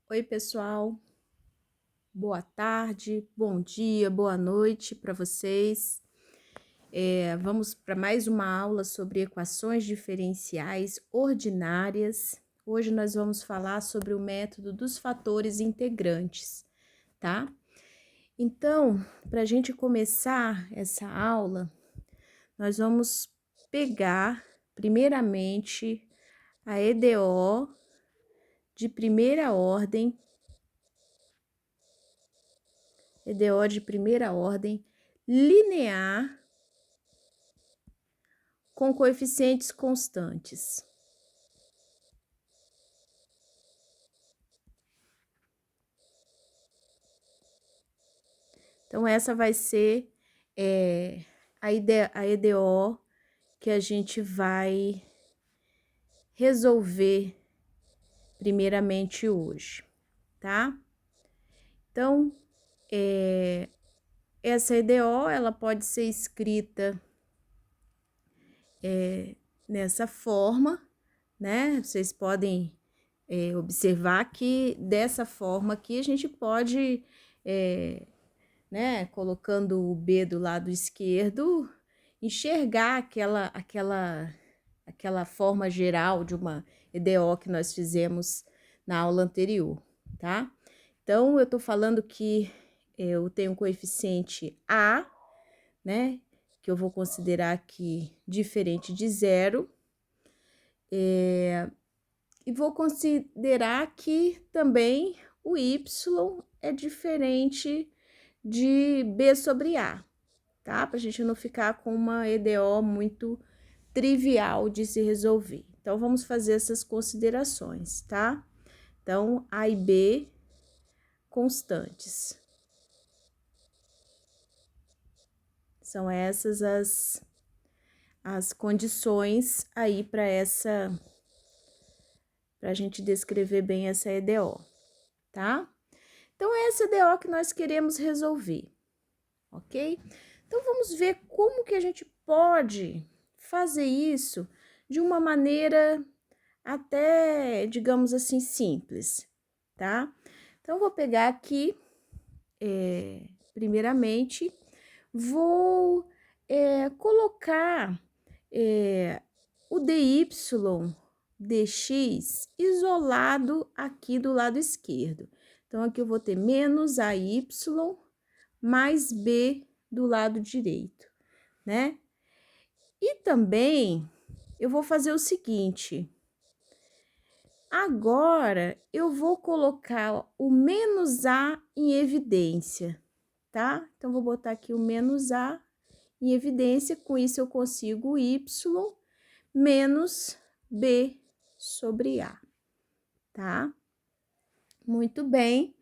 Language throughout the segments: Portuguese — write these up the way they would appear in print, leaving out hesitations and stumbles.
Oi, pessoal. Boa tarde, bom dia, boa noite para vocês. Vamos para mais uma aula sobre equações diferenciais ordinárias. Hoje nós vamos falar sobre o método dos fatores integrantes, tá? Então, para a gente começar essa aula, nós vamos pegar, primeiramente, a EDO de primeira ordem. EDO de primeira ordem, linear, com coeficientes constantes. Então, essa vai ser a EDO que a gente vai resolver primeiramente hoje, tá? Então, essa EDO, ela pode ser escrita nessa forma, né? Vocês podem observar que dessa forma aqui a gente pode, né, colocando o B do lado esquerdo, enxergar aquela forma geral de uma EDO que nós fizemos na aula anterior, tá? Então, eu tô falando que eu tenho um coeficiente A, né, que eu vou considerar aqui diferente de zero, e vou considerar que também o Y é diferente de B sobre A, tá? Pra gente não ficar com uma EDO muito trivial de se resolver. Então, vamos fazer essas considerações, tá? Então, A e B constantes. São essas as condições aí para a gente descrever bem essa EDO, tá? Então, é essa EDO que nós queremos resolver, ok? Então, vamos ver como que a gente pode fazer isso de uma maneira até, digamos assim, simples, tá? Então, eu vou pegar aqui, primeiramente, vou colocar o dy dx isolado aqui do lado esquerdo. Então, aqui eu vou ter menos AY mais B do lado direito, né? E também eu vou fazer o seguinte. Agora, eu vou colocar o menos A em evidência, tá? Então, vou botar aqui o menos A em evidência. Com isso, eu consigo Y menos B sobre A, tá? Muito bem.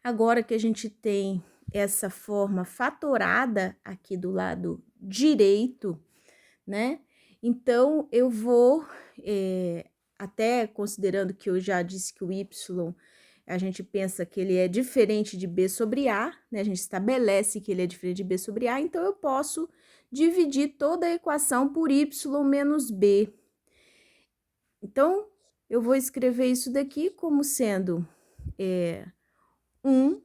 Agora que a gente tem essa forma fatorada aqui do lado direito, né? Então, eu vou, até considerando que eu já disse que o Y, a gente pensa que ele é diferente de B sobre A, né? A gente estabelece que ele é diferente de B sobre A, então eu posso dividir toda a equação por Y menos B. Então, eu vou escrever isso daqui como sendo 1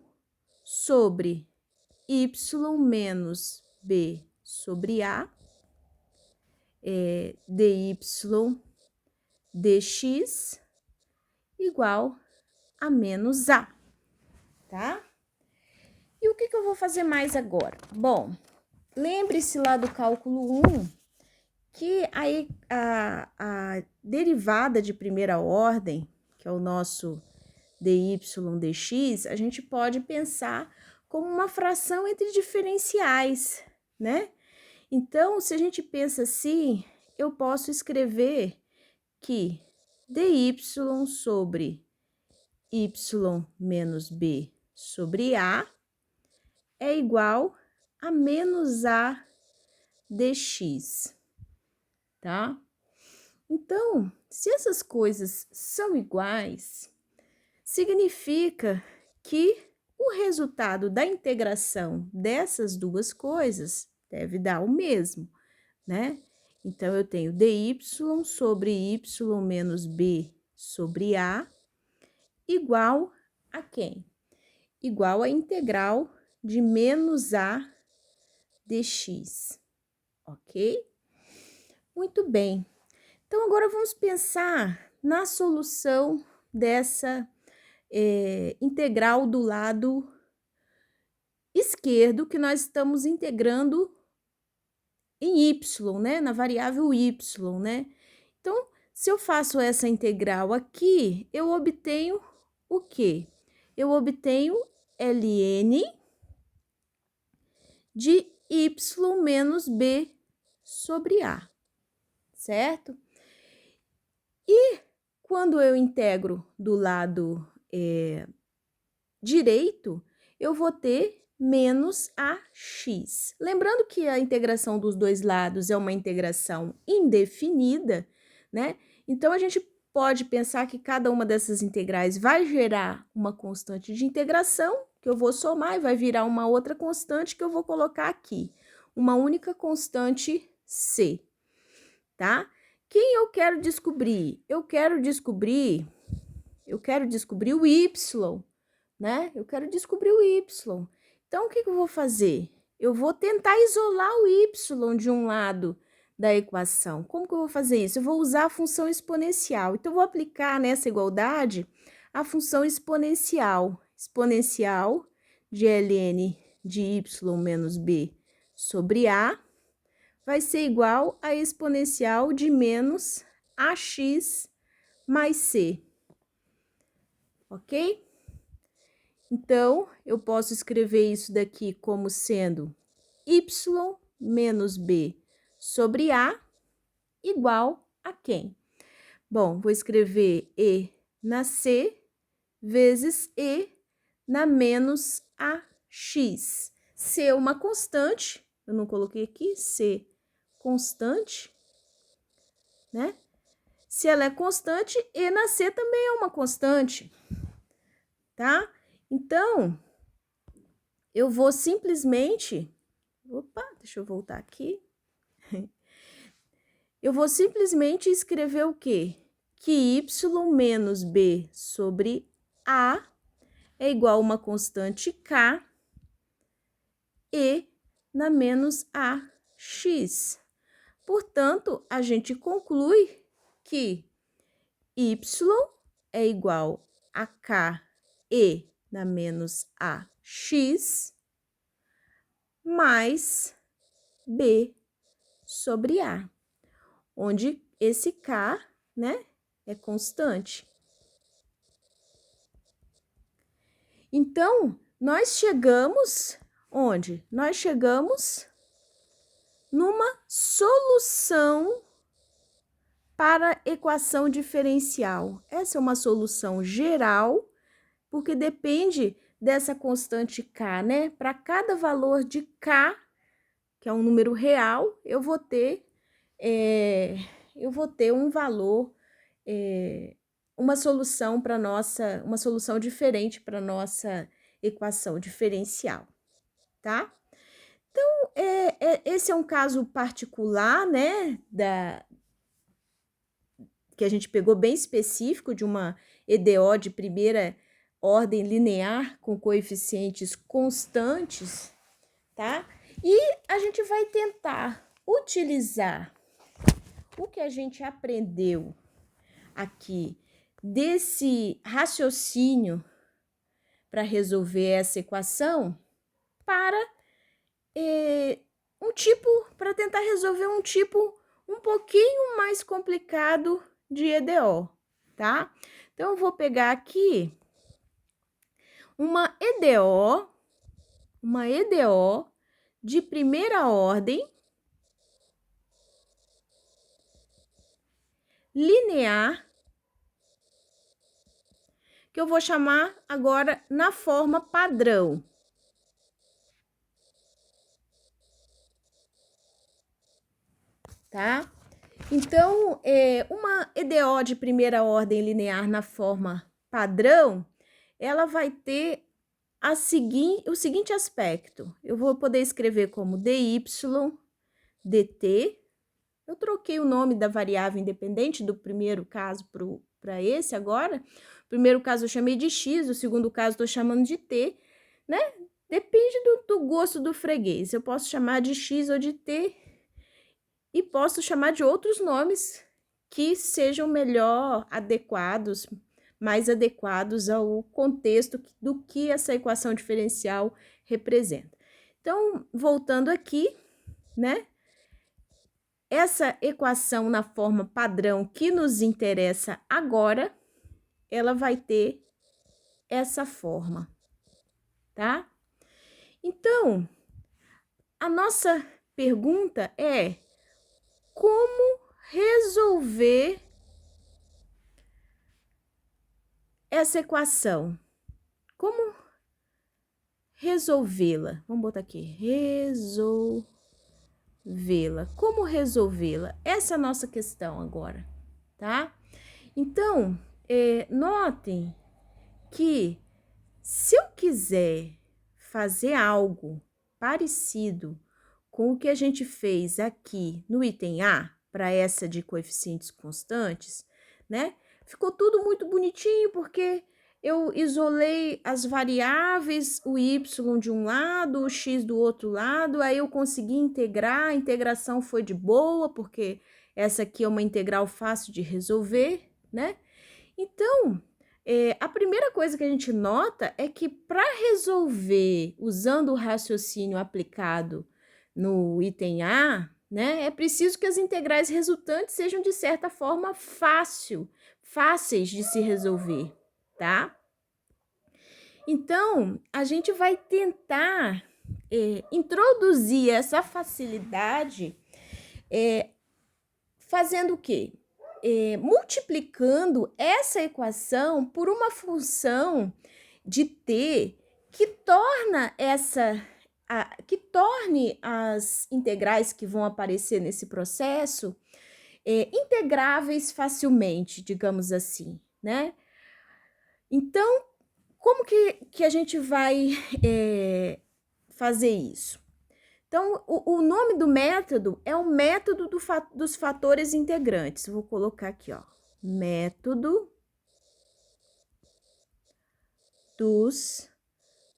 sobre Y menos B sobre A, dy dx igual a menos A, tá? E o que eu vou fazer mais agora? Bom, lembre-se lá do cálculo 1 que aí a derivada de primeira ordem, que é o nosso dy dx, a gente pode pensar como uma fração entre diferenciais, né? Então, se a gente pensa assim, eu posso escrever que dy sobre y menos b sobre a é igual a menos a dx, tá? Então, se essas coisas são iguais, significa que o resultado da integração dessas duas coisas deve dar o mesmo, né? Então, eu tenho dy sobre y menos b sobre a igual a quem? Igual a integral de menos a dx, ok? Muito bem. Então, agora vamos pensar na solução dessa integral do lado esquerdo, que nós estamos integrando em y, né? Na variável y, né? Então, se eu faço essa integral aqui, eu obtenho o quê? Eu obtenho ln de y menos b sobre a, certo? E quando eu integro do lado direito, eu vou ter menos ax. Lembrando que a integração dos dois lados é uma integração indefinida, né? Então, a gente pode pensar que cada uma dessas integrais vai gerar uma constante de integração, que eu vou somar e vai virar uma outra constante que eu vou colocar aqui. Uma única constante c, tá? Quem eu quero descobrir? Eu quero descobrir o y, né? Eu quero descobrir o y. Então, o que eu vou fazer? Eu vou tentar isolar o y de um lado da equação. Como que eu vou fazer isso? Eu vou usar a função exponencial. Então, eu vou aplicar nessa igualdade a função exponencial. Exponencial de ln de y menos b sobre a vai ser igual a exponencial de menos ax mais c. Ok? Então, eu posso escrever isso daqui como sendo y menos b sobre a igual a quem? Bom, vou escrever e na c vezes e na menos ax. C é uma constante, eu não coloquei aqui, c constante, né? Se ela é constante, e na c também é uma constante, tá? Então, eu vou simplesmente... Opa, deixa eu voltar aqui. Eu vou simplesmente escrever o quê? Que y menos b sobre a é igual a uma constante k e na menos ax. Portanto, a gente conclui que y é igual a k e na menos ax mais b sobre a, onde esse k, né, é constante. Então, nós chegamos onde? Nós chegamos numa solução para a equação diferencial. Essa é uma solução geral, porque depende dessa constante k, né? Para cada valor de k, que é um número real, eu vou ter um valor, uma solução diferente para nossa equação diferencial, tá? Então, esse é um caso particular, né, que a gente pegou bem específico de uma EDO de primeira ordem linear com coeficientes constantes, tá? E a gente vai tentar utilizar o que a gente aprendeu aqui desse raciocínio para resolver essa equação para para tentar resolver um tipo um pouquinho mais complicado de EDO, tá? Então, eu vou pegar aqui uma EDO de primeira ordem linear, que eu vou chamar agora na forma padrão. Tá? Então, uma EDO de primeira ordem linear na forma padrão, ela vai ter o seguinte aspecto. Eu vou poder escrever como dy dt. Eu troquei o nome da variável independente do primeiro caso para esse agora, O primeiro caso eu chamei de x, o segundo caso estou chamando de t, né? Depende do gosto do freguês. Eu posso chamar de x ou de t e posso chamar de outros nomes que sejam melhor adequados, mais adequados ao contexto do que essa equação diferencial representa. Então, voltando aqui, né? Essa equação na forma padrão que nos interessa agora, ela vai ter essa forma, tá? Então, a nossa pergunta é: como resolver essa equação? Como resolvê-la? Vamos botar aqui, resolvê-la. Como resolvê-la? Essa é a nossa questão agora, tá? Então, notem que se eu quiser fazer algo parecido com o que a gente fez aqui no item A, para essa de coeficientes constantes, né? Ficou tudo muito bonitinho, porque eu isolei as variáveis, o y de um lado, o x do outro lado, aí eu consegui integrar, a integração foi de boa, porque essa aqui é uma integral fácil de resolver, né? Então, a primeira coisa que a gente nota é que para resolver usando o raciocínio aplicado no item A, né, é preciso que as integrais resultantes sejam, de certa forma, fáceis de se resolver, tá? Então, a gente vai tentar introduzir essa facilidade fazendo o quê? Multiplicando essa equação por uma função de t que torne as integrais que vão aparecer nesse processo integráveis facilmente, digamos assim, né? Então, como que a gente vai fazer isso? Então, o nome do método é o método dos fatores integrantes. Vou colocar aqui, ó, método dos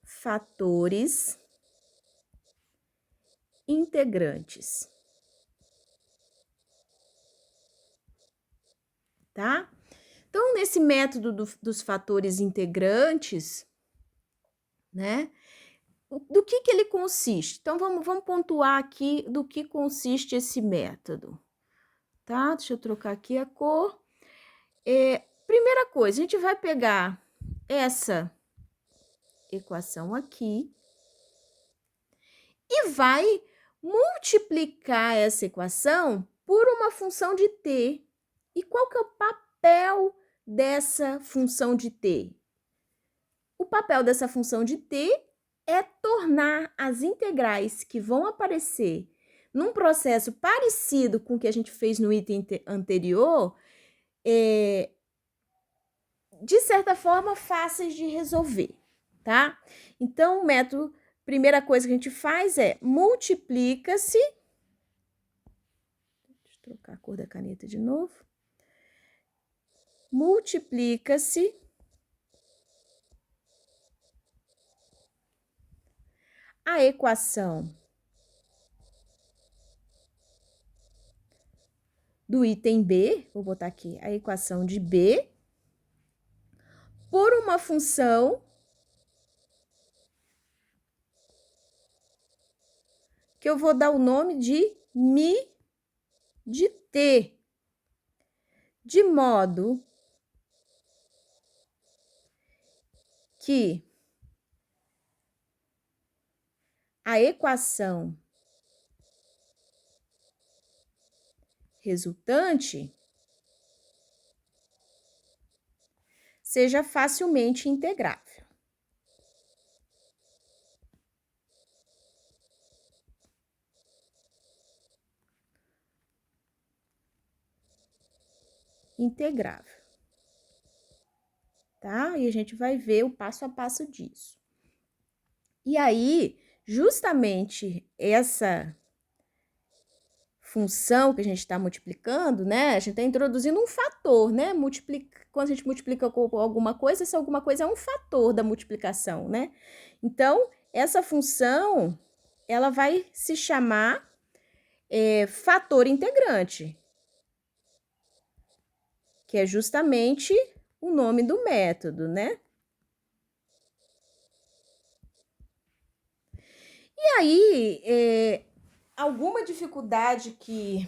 fatores integrantes, tá? Então, nesse método dos fatores integrantes, né? Do que ele consiste? Então, vamos pontuar aqui do que consiste esse método, tá? Deixa eu trocar aqui a cor. Primeira coisa, a gente vai pegar essa equação aqui e vai multiplicar essa equação por uma função de t. E qual que é o papel dessa função de t? O papel dessa função de t é tornar as integrais que vão aparecer num processo parecido com o que a gente fez no item anterior, de certa forma, fáceis de resolver, tá? Então, o método, primeira coisa que a gente faz é multiplica-se. Deixa eu trocar a cor da caneta de novo. Multiplica-se a equação do item B, vou botar aqui a equação de B, por uma função que eu vou dar o nome de mi de t, de modo que a equação resultante seja facilmente integrável. Integrável, tá? E a gente vai ver o passo a passo disso. E aí, justamente essa função que a gente está multiplicando, né? A gente está introduzindo um fator, né? quando a gente multiplica com alguma coisa, essa alguma coisa é um fator da multiplicação, né? Então, essa função, ela vai se chamar fator integrante, que é justamente o nome do método, né? E aí, alguma dificuldade que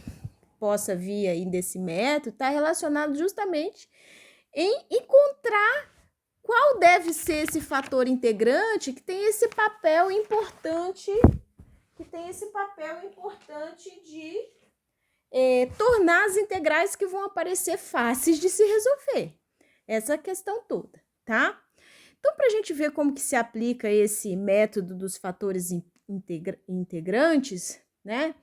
possa vir aí desse método está relacionado justamente em encontrar qual deve ser esse fator integrante que tem esse papel importante, de tornar as integrais que vão aparecer fáceis de se resolver. Essa é a questão toda, tá? Então, para a gente ver como que se aplica esse método dos fatores integrantes, né?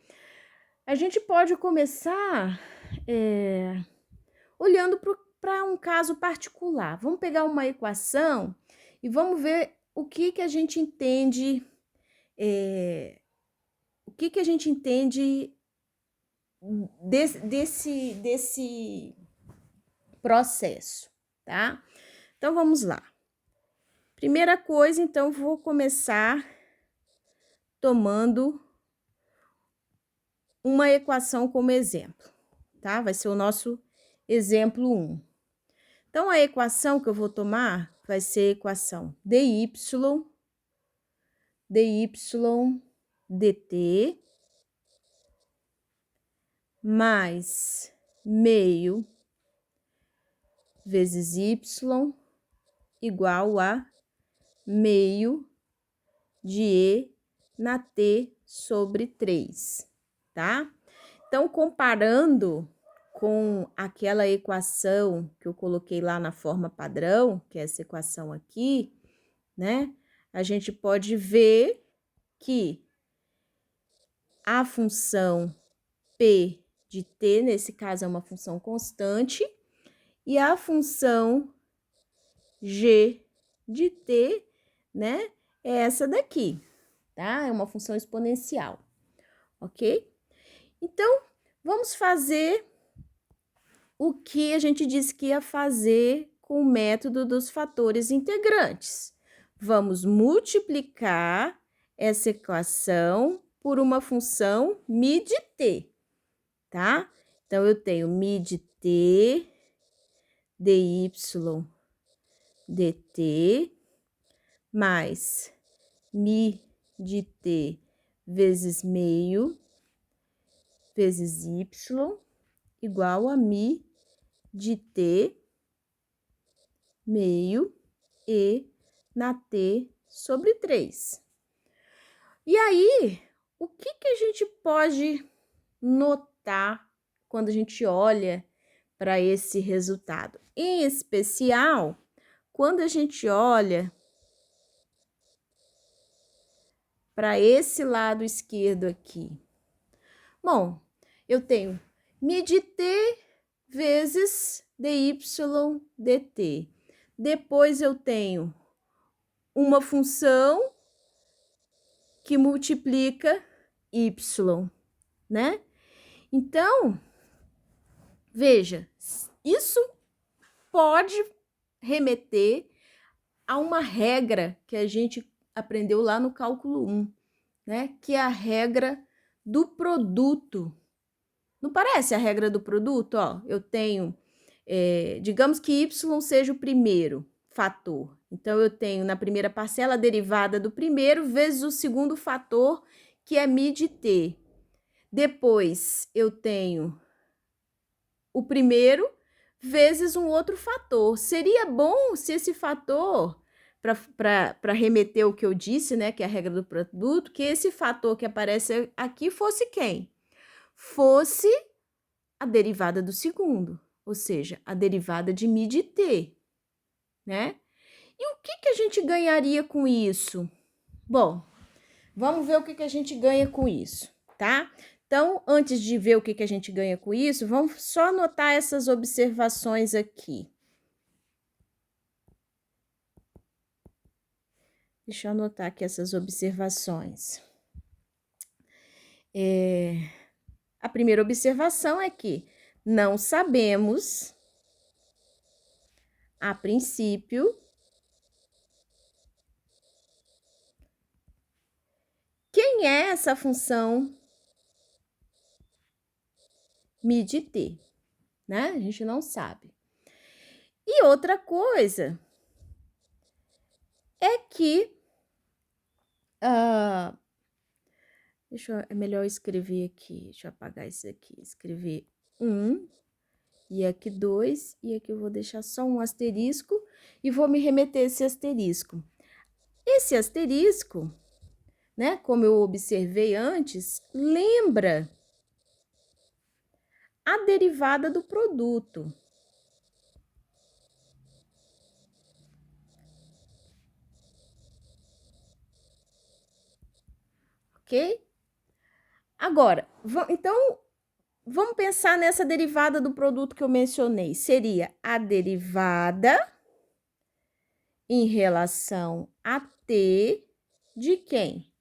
A gente pode começar olhando para um caso particular. Vamos pegar uma equação e vamos ver o que a gente entende, desse processo, tá? Então, vamos lá. Primeira coisa, então, vou começar tomando uma equação como exemplo, tá? Vai ser o nosso exemplo 1. Então, a equação que eu vou tomar vai ser a equação dy dt mais meio vezes y igual a meio de e na t sobre 3, tá? Então, comparando com aquela equação que eu coloquei lá na forma padrão, que é essa equação aqui, né? A gente pode ver que a função p de t, nesse caso, é uma função constante, e a função g de t, né, é essa daqui, tá? É uma função exponencial, ok? Então, vamos fazer o que a gente disse que ia fazer com o método dos fatores integrantes. Vamos multiplicar essa equação por uma função mi de t, tá? Então, eu tenho mi de t dy dt mais mi de t vezes meio vezes y igual a mi de t meio e na t sobre 3. E aí, o que a gente pode notar quando a gente olha para esse resultado? Em especial, quando a gente olha para esse lado esquerdo aqui. Bom, eu tenho mi de t vezes dy dt. Depois eu tenho uma função que multiplica y, né? Então, veja, isso pode remeter a uma regra que a gente aprendeu lá no cálculo 1, né? Que é a regra do produto. Não parece a regra do produto? Ó, eu tenho, digamos que y seja o primeiro fator. Então, eu tenho na primeira parcela a derivada do primeiro vezes o segundo fator, que é mi de t. Depois, eu tenho o primeiro vezes um outro fator. Seria bom se esse fator, para remeter o que eu disse, né, que é a regra do produto, que esse fator que aparece aqui fosse quem? Fosse a derivada do segundo, ou seja, a derivada de mi de t, né? E o que a gente ganharia com isso? Bom, vamos ver o que a gente ganha com isso, tá? Então, antes de ver o que a gente ganha com isso, vamos só anotar essas observações aqui. Deixa eu anotar aqui essas observações. A primeira observação é que não sabemos A princípio, quem é essa função mi de t, né? A gente não sabe. E outra coisa é que é melhor escrever aqui, deixa eu apagar isso aqui, escrever 1, e aqui 2, e aqui eu vou deixar só um asterisco, e vou me remeter a esse asterisco. Esse asterisco, né, como eu observei antes, lembra a derivada do produto. Ok? Agora, então, vamos pensar nessa derivada do produto que eu mencionei. Seria a derivada em relação a t de quem?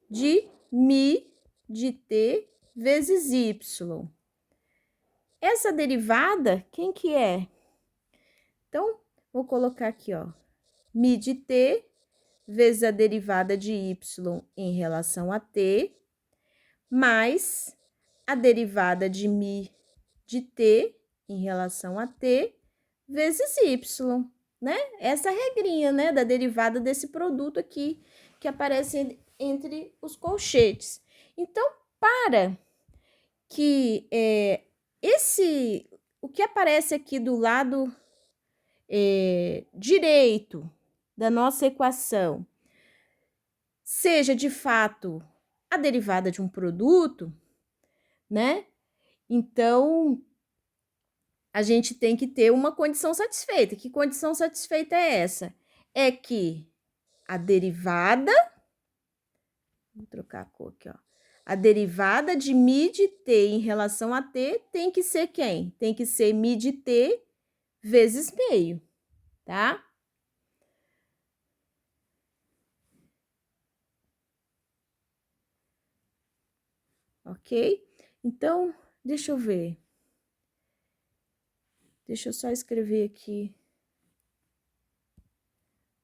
De mi de t vezes y. Essa derivada, quem que é? Então, vou colocar aqui, ó, mi de t vezes a derivada de y em relação a t, mais a derivada de mi de t em relação a t vezes y, né? Essa regrinha, né, da derivada desse produto aqui que aparece entre os colchetes. Então, para que o que aparece aqui do lado direito da nossa equação seja de fato a derivada de um produto, né? Então, a gente tem que ter uma condição satisfeita. Que condição satisfeita é essa? É que a derivada, vou trocar a cor aqui, ó. A derivada de mi de t em relação a t tem que ser quem? Tem que ser mi de t vezes meio, tá? Ok? Então, deixa eu ver. Deixa eu só escrever aqui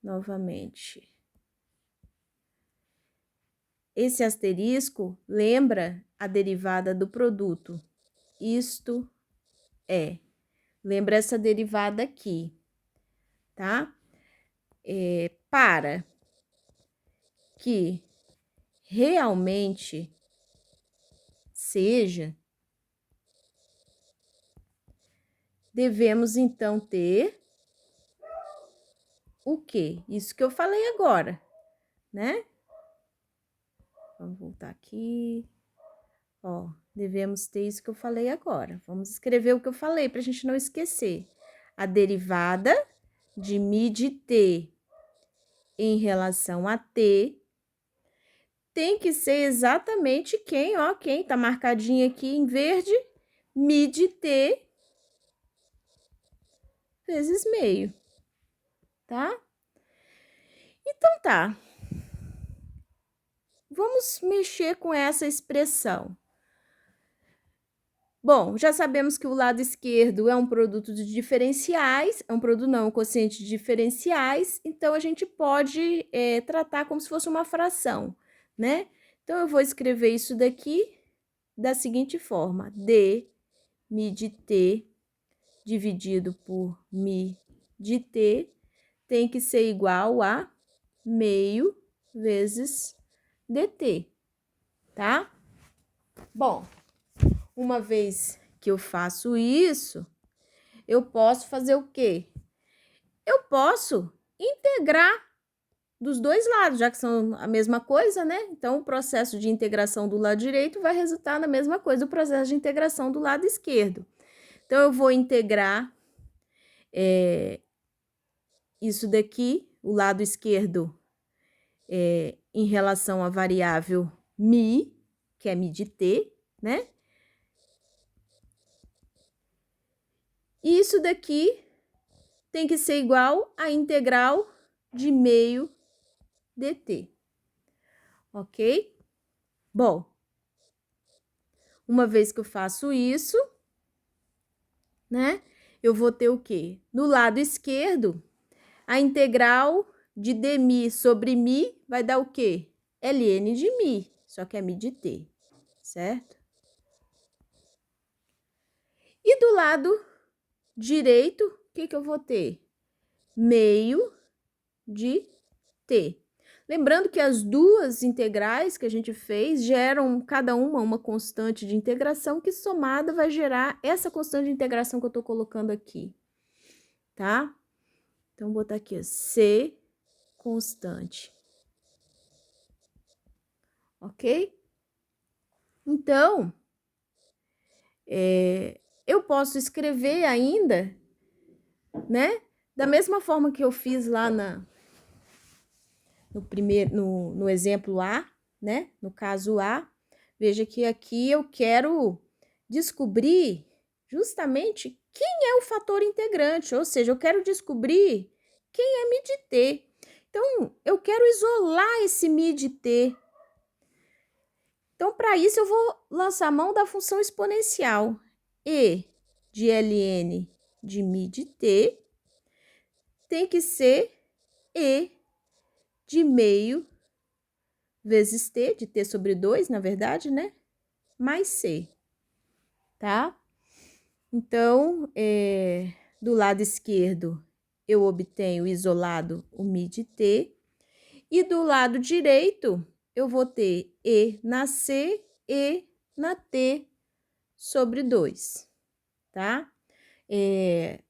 novamente. Esse asterisco lembra a derivada do produto. Isto é. Lembra essa derivada aqui, tá? Para que realmente seja, devemos então ter o quê? Isso que eu falei agora, né? Vamos voltar aqui. Ó, devemos ter isso que eu falei agora. Vamos escrever o que eu falei para a gente não esquecer. A derivada de mi de t em relação a t tem que ser exatamente quem, ó, quem tá marcadinho aqui em verde, mi de t vezes meio, tá? Então tá. Vamos mexer com essa expressão. Bom, já sabemos que o lado esquerdo é um produto de diferenciais, é um produto não, um quociente de diferenciais, então a gente pode tratar como se fosse uma fração, né? Então, eu vou escrever isso daqui da seguinte forma: d mi de t dividido por mi de t tem que ser igual a meio vezes dt, tá? Bom, uma vez que eu faço isso, eu posso fazer o quê? Eu posso integrar dos dois lados, já que são a mesma coisa, né? Então, o processo de integração do lado direito vai resultar na mesma coisa do processo de integração do lado esquerdo. Então, eu vou integrar isso daqui, o lado esquerdo, em relação à variável mi, que é mi de t, né? E isso daqui tem que ser igual à integral de meio dt, ok? Bom, uma vez que eu faço isso, né, eu vou ter o quê? No lado esquerdo, a integral de dmi sobre mi vai dar o quê? ln de mi, só que é mi de t, certo? E do lado direito, o que eu vou ter? Meio de t. Lembrando que as duas integrais que a gente fez geram cada uma constante de integração que somada vai gerar essa constante de integração que eu estou colocando aqui, tá? Então, vou botar aqui, ó, C constante. Ok? Então, eu posso escrever ainda, né? Da mesma forma que eu fiz lá no exemplo A, né? No caso A, veja que aqui eu quero descobrir justamente quem é o fator integrante, ou seja, eu quero descobrir quem é mi de t. Então, eu quero isolar esse mi de t. Então, para isso, eu vou lançar a mão da função exponencial. E de ln de mi de t tem que ser E de meio vezes t, de t sobre 2, na verdade, né? Mais c, tá? Então, do lado esquerdo, eu obtenho isolado o mi de t. E do lado direito, eu vou ter E na C, E na T sobre 2, tá? E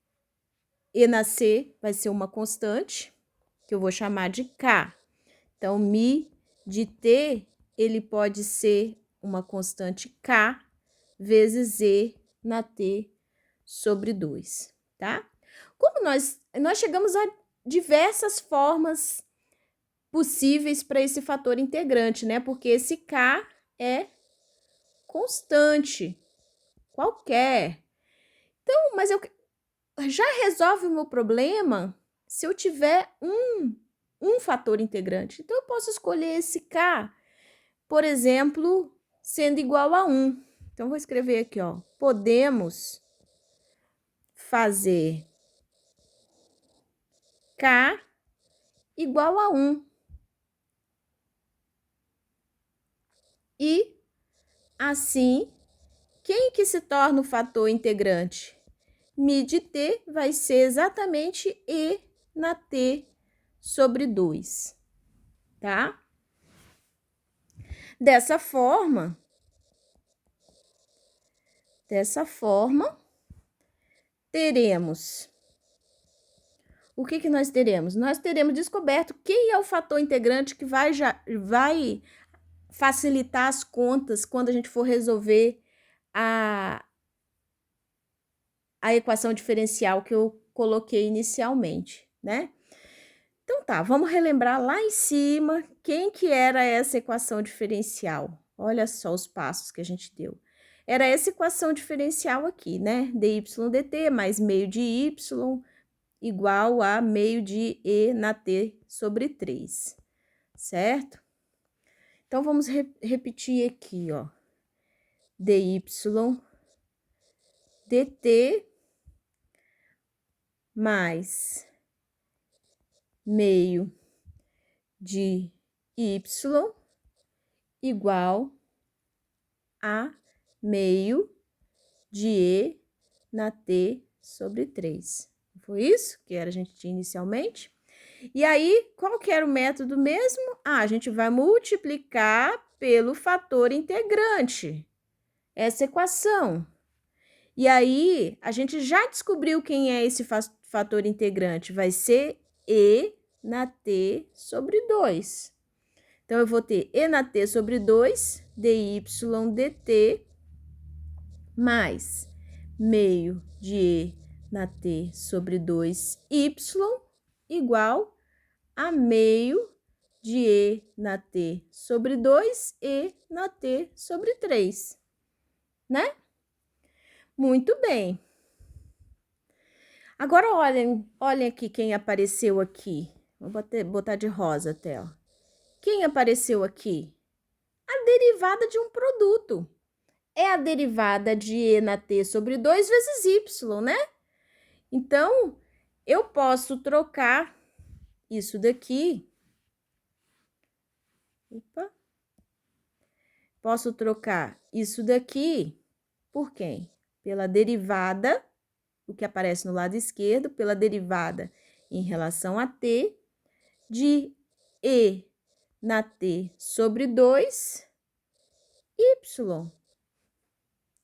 na C vai ser uma constante, que eu vou chamar de K. Então, mi de T, ele pode ser uma constante K vezes E na T sobre 2, tá? Como nós chegamos a diversas formas possíveis para esse fator integrante, né? Porque esse K é constante, qualquer. Então, mas eu já resolve o meu problema se eu tiver um fator integrante. Então, eu posso escolher esse K, por exemplo, sendo igual a 1. Então, vou escrever aqui, ó. Podemos fazer K igual a 1. E, assim, quem que se torna o fator integrante? Mi de t vai ser exatamente E na t sobre 2, tá? Dessa forma, teremos... O que nós teremos? Nós teremos descoberto quem é o fator integrante que vai facilitar as contas quando a gente for resolver a equação diferencial que eu coloquei inicialmente, né? Então tá, vamos relembrar lá em cima quem que era essa equação diferencial. Olha só os passos que a gente deu. Era essa equação diferencial aqui, né? dy dt mais meio de y igual a meio de E na t sobre 3, certo? Então, vamos repetir aqui, ó. dy dt mais meio de y igual a meio de E na t sobre 3. Foi isso que a gente tinha inicialmente? E aí, qual que era o método mesmo? A gente vai multiplicar pelo fator integrante, essa equação. E aí, a gente já descobriu quem é esse fator integrante. Vai ser E na t sobre 2. Então, eu vou ter E na t sobre 2, dy dt, mais meio de E na t sobre 2y igual a meio de E na t sobre 2, E na t sobre 3, né? Muito bem. Agora, olhem aqui quem apareceu aqui. Vou botar de rosa até, ó. Quem apareceu aqui? A derivada de um produto. É a derivada de E na t sobre 2 vezes y, né? Então, eu posso trocar isso daqui. Opa. Posso trocar isso daqui por quem? Pela derivada, o que aparece no lado esquerdo, pela derivada em relação a t de e na t sobre 2 y,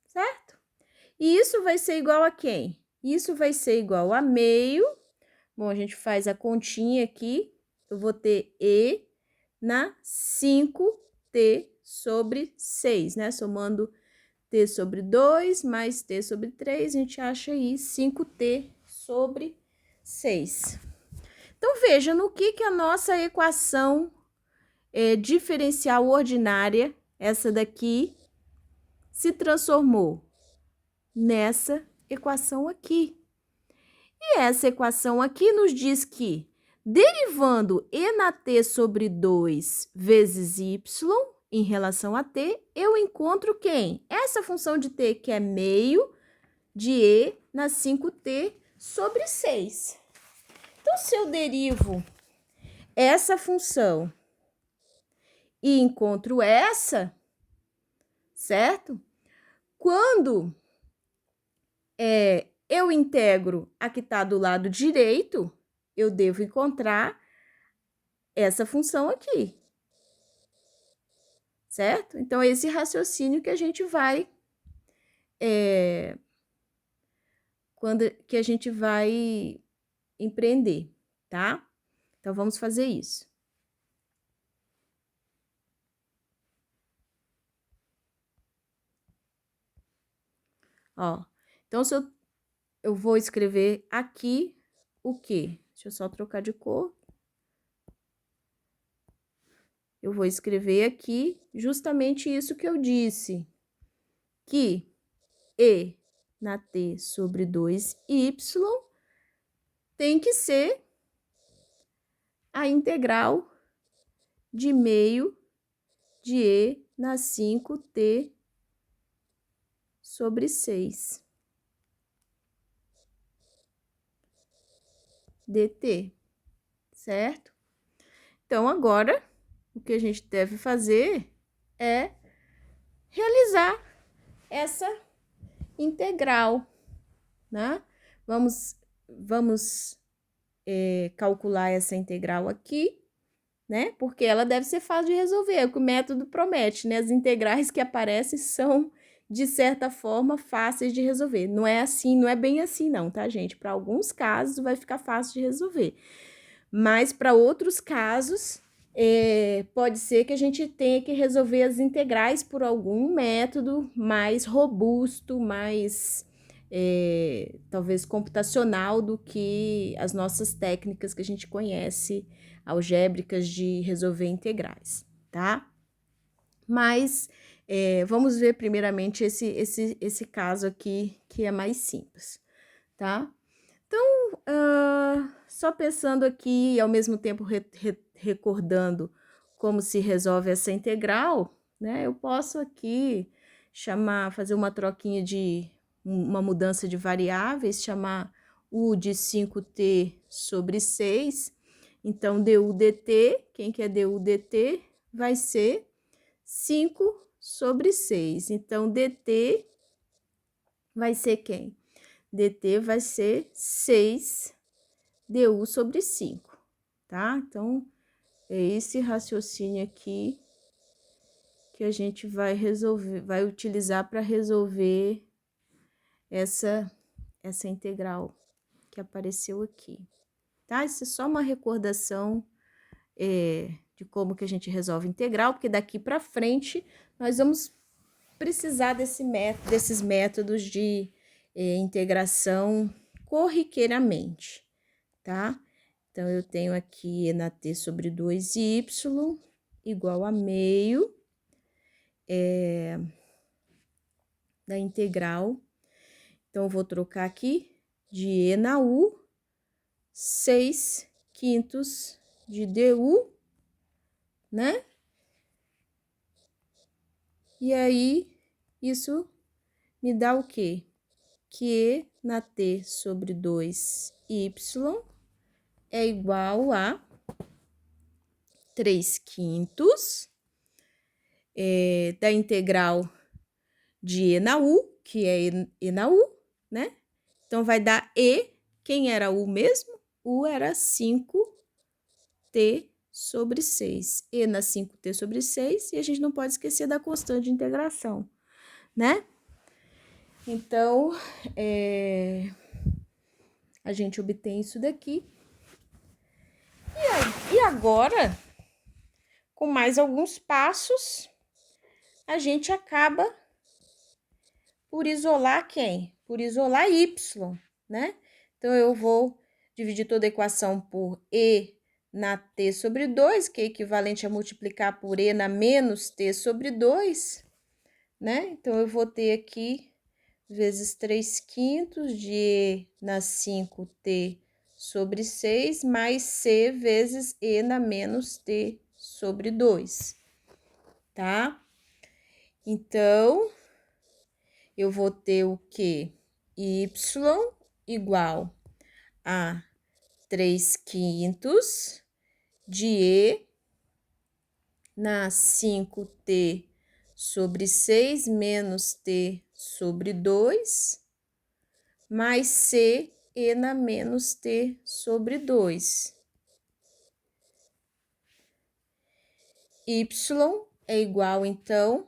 certo? E isso vai ser igual a quem? Isso vai ser igual a meio. Bom, a gente faz a continha aqui. Eu vou ter e na 5t sobre 6, né? Somando t sobre 2 mais t sobre 3, a gente acha aí 5t sobre 6. Então, veja no que a nossa equação diferencial ordinária, essa daqui, se transformou nessa equação aqui. E essa equação aqui nos diz que, derivando e na t sobre 2 vezes y em relação a t, eu encontro quem? Essa função de t, que é meio de e na 5t sobre 6. Então, se eu derivo essa função e encontro essa, certo? Quando eu integro a que está do lado direito, eu devo encontrar essa função aqui, certo? Então, esse raciocínio que a gente vai, que a gente vai empreender, tá? Então, vamos fazer isso. Ó, então, se eu vou escrever aqui o quê? Deixa eu só trocar de cor. Eu vou escrever aqui justamente isso que eu disse, que e na t sobre 2y tem que ser a integral de meio de e na 5t sobre 6 dt, certo? Então, agora, o que a gente deve fazer é realizar essa integral, né? Vamos calcular essa integral aqui, né? Porque ela deve ser fácil de resolver, é o que o método promete, né? As integrais que aparecem são, de certa forma, fáceis de resolver. Não é assim, não é bem assim não, tá, gente? Para alguns casos vai ficar fácil de resolver, mas para outros casos pode ser que a gente tenha que resolver as integrais por algum método mais robusto, mais talvez computacional do que as nossas técnicas que a gente conhece, algébricas de resolver integrais, tá? Mas vamos ver primeiramente esse caso aqui, que é mais simples, tá? Então, só pensando aqui e ao mesmo tempo recordando como se resolve essa integral, né? Eu posso aqui fazer uma troquinha de uma mudança de variáveis, chamar u de 5t sobre 6. Então, du dt, quem que é du dt? Vai ser 5 sobre 6. Então, dt vai ser quem? dt vai ser 6 du sobre 5, tá? Então, é esse raciocínio aqui que a gente vai resolver, vai utilizar para resolver essa integral que apareceu aqui, tá? Isso é só uma recordação de como que a gente resolve integral, porque daqui para frente nós vamos precisar desses métodos de integração corriqueiramente, tá? Então, eu tenho aqui na t sobre 2y igual a meio da integral. Então, eu vou trocar aqui de e na u, 6/5 de du, né? E aí, isso me dá o quê? Que e na t sobre 2y é igual a 3/5 da integral de e na u, que é e na u, né? Então, vai dar e, quem era u mesmo? U era 5t sobre 6. E na 5t sobre 6, e a gente não pode esquecer da constante de integração, né? Então, a gente obtém isso daqui. E agora, com mais alguns passos, a gente acaba por isolar quem? Por isolar y, né? Então, eu vou dividir toda a equação por e na t sobre 2, que é equivalente a multiplicar por e na menos t sobre 2, né? Então, eu vou ter aqui vezes 3/5 de e na 5t sobre 6, mais c vezes e na menos t sobre 2, tá? Então, eu vou ter o quê? Y igual a 3/5 de e na 5t sobre 6 menos t sobre 2, mais c e na menos t sobre 2. Y é igual, então,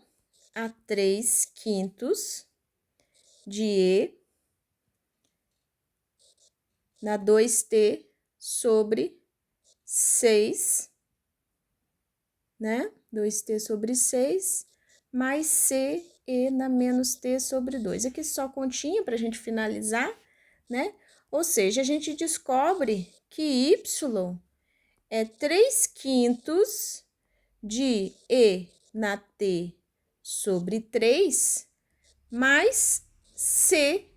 a 3/5 de e na 2t sobre 6, né? 2t sobre 6, mais c e na menos t sobre 2. Aqui só continha para a gente finalizar, né? Ou seja, a gente descobre que y é 3/5 de e na t sobre 3, mais c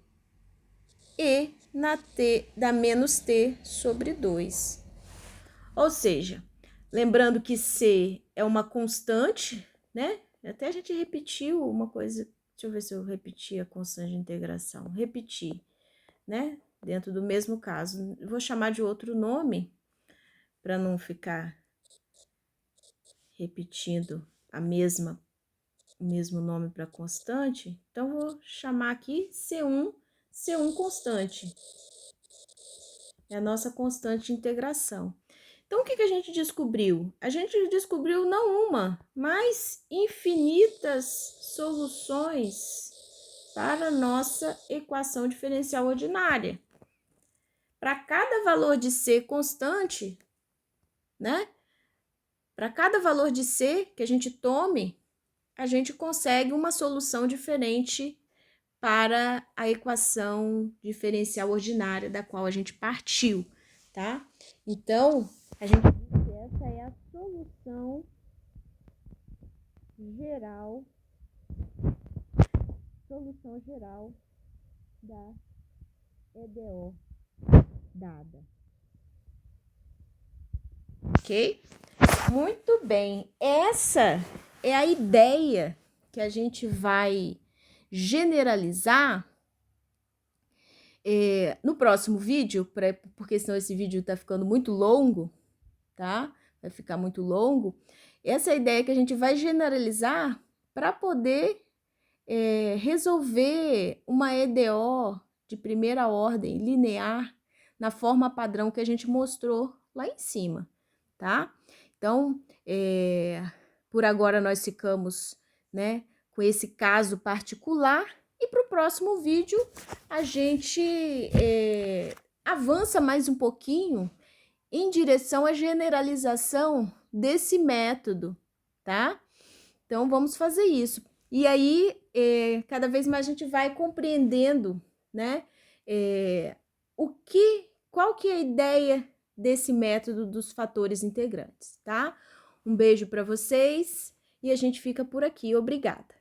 e na t da menos t sobre 2. Ou seja, lembrando que c é uma constante, né? Até a gente repetiu uma coisa, deixa eu ver se eu repeti a constante de integração. Repeti, né? Dentro do mesmo caso. Eu vou chamar de outro nome para não ficar repetindo o mesmo nome para constante. Então, vou chamar aqui C1 constante. É a nossa constante de integração. Então, o que a gente descobriu? A gente descobriu não uma, mas infinitas soluções para a nossa equação diferencial ordinária. Para cada valor de C constante, né? Para cada valor de C que a gente tome, a gente consegue uma solução diferente para a equação diferencial ordinária da qual a gente partiu, tá? Então, a gente diz que essa é a solução geral da EDO dada. Ok? Muito bem. Essa é a ideia que a gente vai generalizar no próximo vídeo, porque senão esse vídeo tá ficando muito longo, tá? Vai ficar muito longo. Essa é a ideia que a gente vai generalizar para poder resolver uma EDO de primeira ordem, linear, na forma padrão que a gente mostrou lá em cima, tá? Então, por agora nós ficamos, né, com esse caso particular, e para o próximo vídeo a gente avança mais um pouquinho em direção à generalização desse método, tá? Então, vamos fazer isso. E aí, cada vez mais a gente vai compreendendo, né, qual que é a ideia desse método dos fatores integrantes, tá? Um beijo para vocês e a gente fica por aqui. Obrigada!